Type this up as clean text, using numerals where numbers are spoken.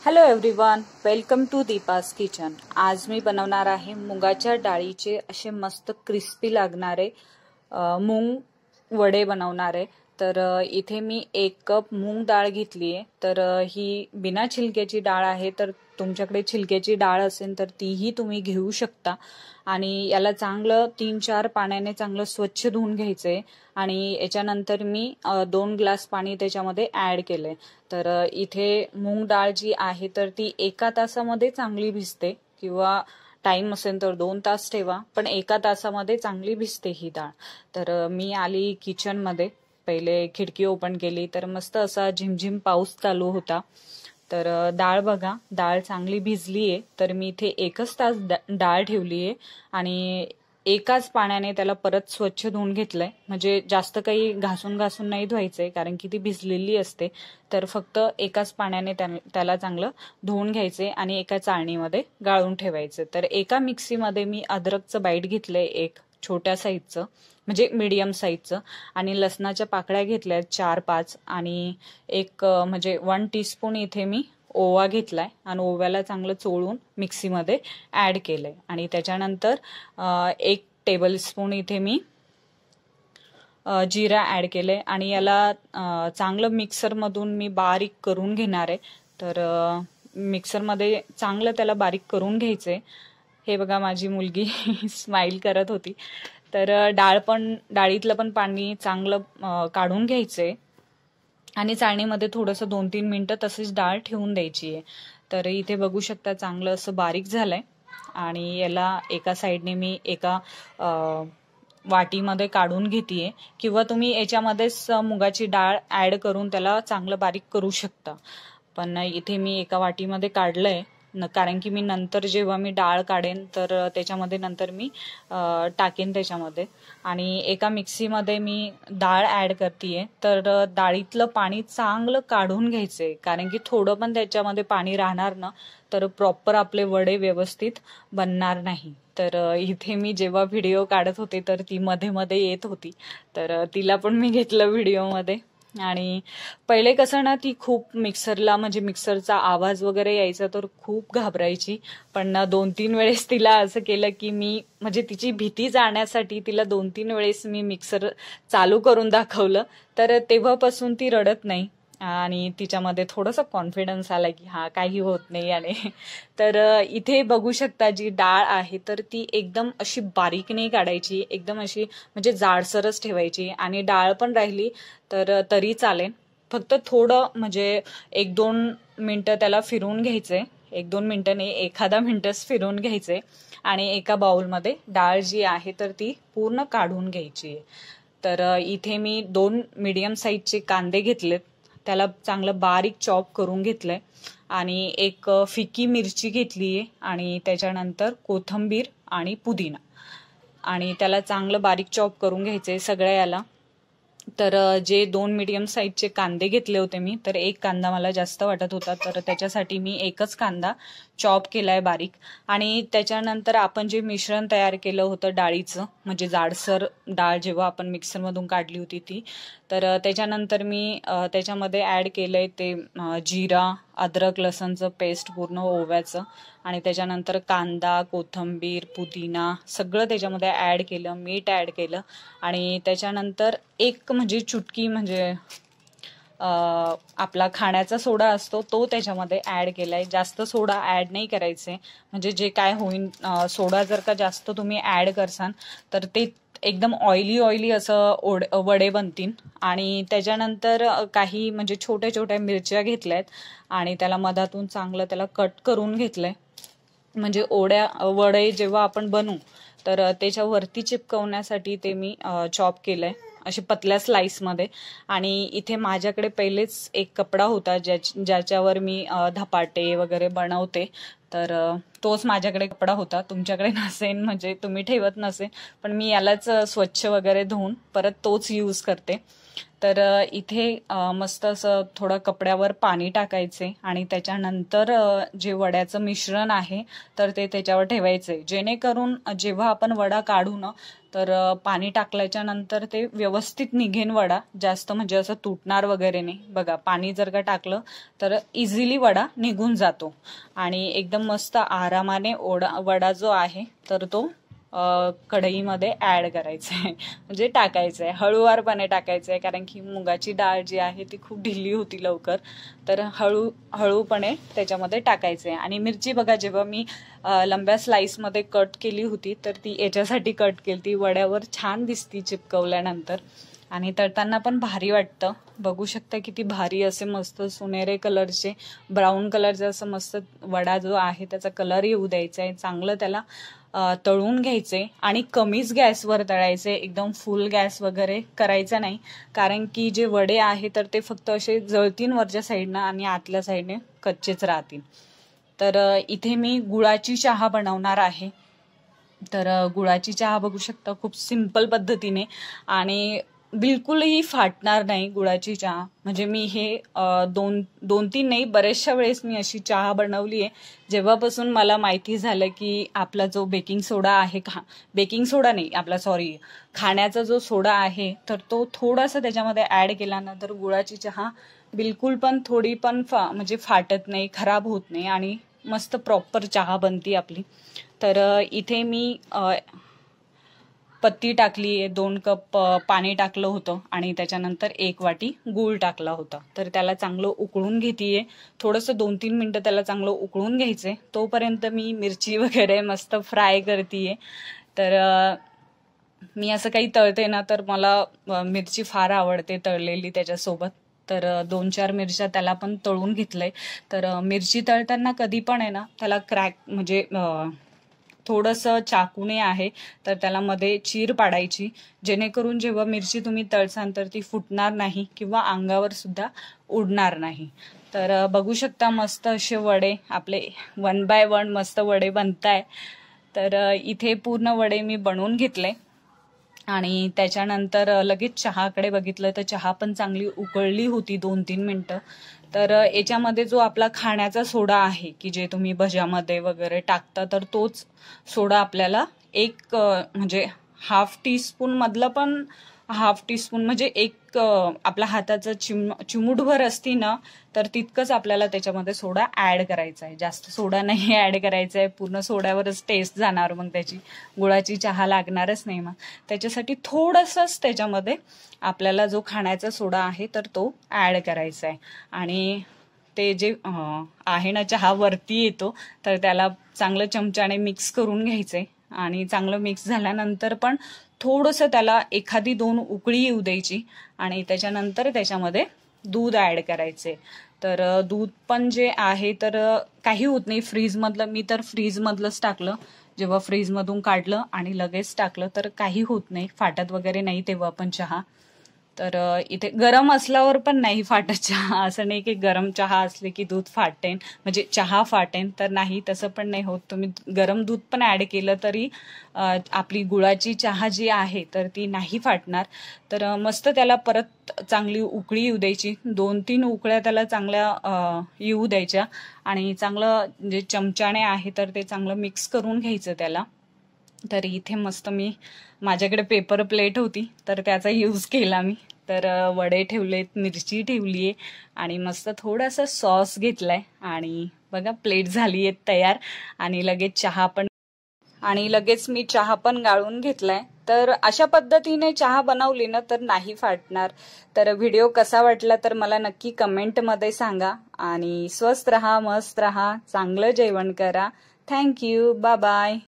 Hello everyone, welcome to Deepa's kitchen. आज मी बनवणार आहे मुगाच्या डाळीचे असे मस्त क्रिस्पी लागणारे मूग वडे बनवणार आहे। तर इथे मी 1 कप मूग डाळ घेतली आहे। तर ही बिना छिलक्याची डाळ आहे। तर तुमच्याकडे छिलक्याची डाळ असेल तर तीही तुम्ही घेऊ शकता। आणि याला चांगलं 3-4 पाण्याने चांगलं स्वच्छ धुवून घ्यायचंय। आणि याच्यानंतर मी 2 ग्लास पाणी त्याच्यामध्ये ऍड केलंय। तर इथे मूग डाळ जी आहे तर ती 1 तासामध्ये चांगली भिजते, किंवा टाइम असेल तर 2 तास ठेवा, पण 1 तासामध्ये चांगली भिजते ही डाळ। तर मी आली किचन मध्ये, पहिले खिडकी ओपन केली तर मस्त असा झिमझिम पाऊस चालू होता। तर डाळ बघा, डाळ चांगली भिजलीये। तर मी इथे 1 तास डाळ ठेवलीये आणि एकाच पाण्याने त्याला परत स्वच्छ धुवून घेतलंय। म्हणजे जास्त काही घासून घासून नाही धुवायचंय, कारण की ती भिजलेली असते। तर फक्त एकाच पाण्याने त्याला चांगलं धुवून घ्यायचे आणि एका चाळणीमध्ये गाळून ठेवायचे। तर एका मिक्सीमध्ये मी अद्रकचं बाईट घेतलंय, एक छोट्या साईजचं, म्हणजे मीडियम साईजचं, आणि लसणाच्या पाकळ्या घेतल्या 4-5, आणि एक म्हणजे 1 टीस्पून इथे मी ओवा घेतलाय आणि ओव्याला चांगलं चोळून मिक्सीमध्ये ऍड केलंय। आणि त्याच्यानंतर 1 टेबलस्पून इथे मी जिरा ऍड केलंय आणि याला चांगलं मिक्सर मधून मी बारीक करून घेणार आहे। तर मिक्सर मध्ये चांगलं त्याला बारीक करून घ्यायचंय। हे बघा, माझी मुलगी स्माइल करत होती। तर डाळीतलं पण पाणी चांगलं काढून घ्यायचंय आणि चाळणीमध्ये थोडंसं 2-3 मिनिटं तशीच डाळ ठेवून द्यायची आहे। तर इथे बघू शकता चांगलं असं बारीक झालंय। आणि याला एका साईडने मी एका वाटीमध्ये काढून घेतेय, किंवा तुम्ही याच्यामध्येच मुगाची डाळ ऍड करून त्याला चांगलं बारीक करू शकता। पण इथे मी एका वाटीमध्ये काढलंय, कारण की मी नंतर जेव्हा मी डाळ काढेन तर त्याच्यामध्ये नंतर मी टाकेन त्याच्यामध्ये। आणि एका मिक्सीमध्ये मी डाळ ऍड करतेय। तर डाळीतलं पाणी चांगलं काढून घ्यायचंय, कारण की थोडं पण त्याच्यामध्ये पाणी राहणार ना तर प्रॉपर आपले वडे व्यवस्थित बनणार नाही। तर इथे मी जेव्हा व्हिडिओ काढत होते तर ती मध्ये मध्ये येत होती, तर तिला पण मी घेतलं व्हिडिओमध्ये। आणि पहिले कसं ना, ती खूप मिक्सरला, म्हणजे मिक्सरचा आवाज वगैरे यायचा तर खूप घाबरायची। पण 2-3 वेळेस तिला असं केलं की मी, म्हणजे तिची भीती जाण्यासाठी तिला 2-3 वेळेस मी मिक्सर चालू करून दाखवलं, तर तेव्हापासून ती रडत नाही आणि तिच्यामध्ये थोडंसं कॉन्फिडन्स आला की हा, काही होत नाही। आणि तर इथे बघू शकता जी डाळ आहे तर ती एकदम अशी बारीक नाही काढायची, एकदम अशी म्हणजे जाडसरच ठेवायची। आणि डाळ पण राहिली तर तरी चालेल, फक्त थोडं म्हणजे 1-2 मिनिटं त्याला फिरवून घ्यायचंय। 1-2 मिनिटं नाही, 1 मिनिटच फिरवून घ्यायचंय। आणि एका बाउलमध्ये डाळ जी आहे तर ती पूर्ण काढून घ्यायची आहे। तर इथे मी 2 मीडियम साईजचे कांदे घेतलेत, त्याला चांगलं बारीक चॉप करून घेतलंय। आणि एक फिकी मिरची घेतलीये, आणि त्याच्यानंतर कोथिंबीर आणि पुदिना, आणि त्याला चांगलं बारीक चॉप करून घ्यायचंय सगळ्या याला। तर जे 2 मीडियम साईजचे कांदे घेतले होते मी, तर एक कांदा मला जास्त वाटत होता, तर त्याच्यासाठी मी एकच कांदा चॉप केलाय बारीक। आणि त्याच्यानंतर आपण जे मिश्रण तयार केलं होतं डाळीचं, म्हणजे जाडसर डाळ जेव्हा आपण मिक्सरमधून काढली होती ती, तर त्याच्यानंतर मी त्याच्यामध्ये ऍड केलंय ते जिरा, अद्रक लसणचं पेस्ट पूर्ण ओव्याचं, आणि त्याच्यानंतर कांदा, कोथिंबीर, पुदिना सगळं त्याच्यामध्ये ऍड केलं, मीठ ऍड केलं। आणि त्याच्यानंतर एक म्हणजे चुटकी, म्हणजे आपला खाण्याचा सोडा असतो तो त्याच्यामध्ये ऍड केलाय। जास्त सोडा ऍड नाही करायचे, म्हणजे जे काय होईल, सोडा जर का जास्त तुम्ही ऍड करसान तर ते एकदम ऑइली असं वडे बनतील। आणि त्याच्यानंतर काही म्हणजे छोट्या छोट्या मिरच्या घेतल्यात आणि त्याला मधातून चांगलं त्याला कट करून घेतलंय, म्हणजे वडे जेव्हा आपण बनवू तर त्याच्यावरती चिपकवण्यासाठी ते मी चॉप केलंय असे पतल्या स्लाइस मध्ये। आणि इथे माझ्याकडे पहिलेच एक कपडा होता ज्याच्यावर मी धपाटे वगैरे बनवते, तर तोच माझ्याकडे कपडा होता। तुमच्याकडे नसेल, म्हणजे तुम्ही ठेवत नसेल, पण मी यालाच स्वच्छ वगैरे धुवून परत तोच यूज करते। तर इथे मस्त असं थोडं कपड्यावर पाणी टाकायचे आणि त्याच्यानंतर जे वड्याचं मिश्रण आहे तर ते त्याच्यावर ठेवायचे, जेणेकरून जेव्हा आपण वडा काढू ना तर पाणी टाकल्याच्या नंतर ते व्यवस्थित निघेन वडा, जास्त म्हणजे असं तुटणार वगैरे नाही. बघा, पाणी जर का टाकलं तर इझिली वडा निघून जातो आणि एकदम मस्त आरामाने वडा जो आहे तर तो कढईमध्ये ऍड करायचं आहे, म्हणजे टाकायचं आहे, हळूवारपणे टाकायचं आहे, कारण की मुगाची डाळ जी आहे ती खूप ढिली होती लवकर. तर हळूपणे त्याच्यामध्ये टाकायचं आहे. आणि मिरची बघा, जेव्हा मी लंब्या स्लाइसमध्ये कट केली होती तर ती याच्यासाठी कट केली, ती वड्यावर छान दिसती चिपकवल्यानंतर आणि तळताना पण भारी वाटतं. बघू शकता किती भारी असे मस्त सोनेरी कलरचे, ब्राऊन कलरचे असं मस्त वडा जो आहे त्याचा कलर येऊ द्यायचा आहे. चांगलं त्याला तळून घ्यायचे आणि कमीच गॅसवर तळायचे, एकदम फुल गॅस वगैरे करायचा नाही, कारण की जे वडे आहे तर ते फक्त असे जळतीन वरच्या साईडनं आणि आतल्या साईडने कच्चेच राहतील. तर इथे मी गुळाची चहा बनवणार आहे. तर गुळाची चहा बघू शकता खूप सिंपल पद्धतीने आणि बिलकुलही फाटणार नाही गुळाची चहा. म्हणजे मी हे दोन तीन नाही, बरेचशा वेळेस मी अशी चहा बनवली आहे. जेव्हापासून मला माहिती झालं की आपला जो बेकिंग सोडा आहे, बेकिंग सोडा नाही आपला, सॉरी, खाण्याचा जो सोडा आहे तर तो थोडासा त्याच्यामध्ये ऍड केला ना तर गुळाची चहा बिलकुल पण थोडी पण म्हणजे फाटत नाही, खराब होत नाही आणि मस्त प्रॉपर चहा बनती आपली. तर इथे मी पत्ती टाकली आहे, 2 कप पाणी टाकलं होतं आणि त्याच्यानंतर 1 वाटी गूळ टाकला होता. तर त्याला चांगलं उकळून घेतीये, थोडंसं 2-3 मिनिटं त्याला चांगलं उकळून घ्यायचंय. तोपर्यंत मी मिरची वगैरे मस्त फ्राय करतीये. तर मी असं काही तळते ना तर मला मिरची फार आवडते तळलेली त्याच्यासोबत. तर 2-4 मिरच्या त्याला पण तळून घेतलंय. तर मिरची तळताना कधी पण आहे ना त्याला क्रॅक म्हणजे थोडंसं चाकूने आहे तर त्याला मध्ये चीर पाडायची, जेणेकरून जेव्हा मिरची तुम्ही तळसाल तर ती फुटणार नाही किंवा अंगावर सुद्धा उडणार नाही. तर बघू शकता मस्त असे वडे आपले 1 बाय 1 मस्त वडे बनताय. तर इथे पूर्ण वडे मी बनवून घेतले आणि त्याच्यानंतर लगेच चहाकडे बघितलं तर चहा पण चांगली उकळली होती 2-3 मिनिटं. तर याच्यामध्ये जो आपला खाण्याचा सोडा आहे की जे तुम्ही भज्यामध्ये वगैरे टाकता तर तोच सोडा आपल्याला एक म्हणजे हाफ टीस्पून मधलं पण, हाफ टीस्पून म्हणजे एक आपल्या हाताचं चिमूटभर असती ना तर तितकंच आपल्याला त्याच्यामध्ये सोडा ऍड करायचा आहे, जास्त सोडा नाही ऍड करायचा आहे. पूर्ण सोड्यावरच टेस्ट जाणार, मग त्याची गुळाची चहा लागणारच नाही. मग त्याच्यासाठी थोडंसंच त्याच्यामध्ये आपल्याला जो खाण्याचा सोडा आहे तर तो ऍड करायचा आहे आणि ते जे आहे ना चहा वरती येतो तर त्याला चांगलं चमच्याने मिक्स करून घ्यायचंय आणि चांगलं मिक्स झाल्यानंतर पण थोडंसं त्याला 1-2 उकळी येऊ द्यायची आणि त्याच्यानंतर त्याच्यामध्ये दूध ऍड करायचे. तर दूध पण जे आहे तर काही होत नाही, फ्रीजमधलं, मी तर फ्रीजमधलंच टाकलं, जेव्हा फ्रीजमधून काढलं आणि लगेच टाकलं तर काही होत नाही, फाटत वगैरे नाही तेव्हा पण चहा. तर इथे गरम असल्यावर पण नाही फाटत चहा, असं नाही की गरम चहा असले की दूध फाटेन म्हणजे चहा फाटेन, तर नाही, तसं पण नाही होत. तुम्ही गरम दूध पण ऍड केलं तरी आपली गुळाची चहा जी आहे तर ती नाही फाटणार. तर मस्त त्याला परत चांगली उकळी येऊ द्यायची, 2-3 उकळ्या त्याला चांगल्या येऊ द्यायच्या आणि चांगलं जे चमच्याने आहे तर ते चांगलं मिक्स करून घ्यायचं त्याला. तर इथे मस्त मी, माझ्याकडे पेपर प्लेट होती तर त्याचा यूज केला मी. तर वडे ठेवलेत, मिरची ठेवलीये आणि मस्त थोडासा सॉस घेतलाय आणि बघा प्लेट झालीये तयार आणि लगेच मी चहा पण गाळून घेतलाय. तर अशा पद्धतीने चहा बनवली ना तर नाही फाटणार. तर व्हिडिओ कसा वाटला तर मला नक्की कमेंटमध्ये सांगा आणि स्वस्त रहा, मस्त रहा, चांगलं जेवण करा. Thank you, bye bye.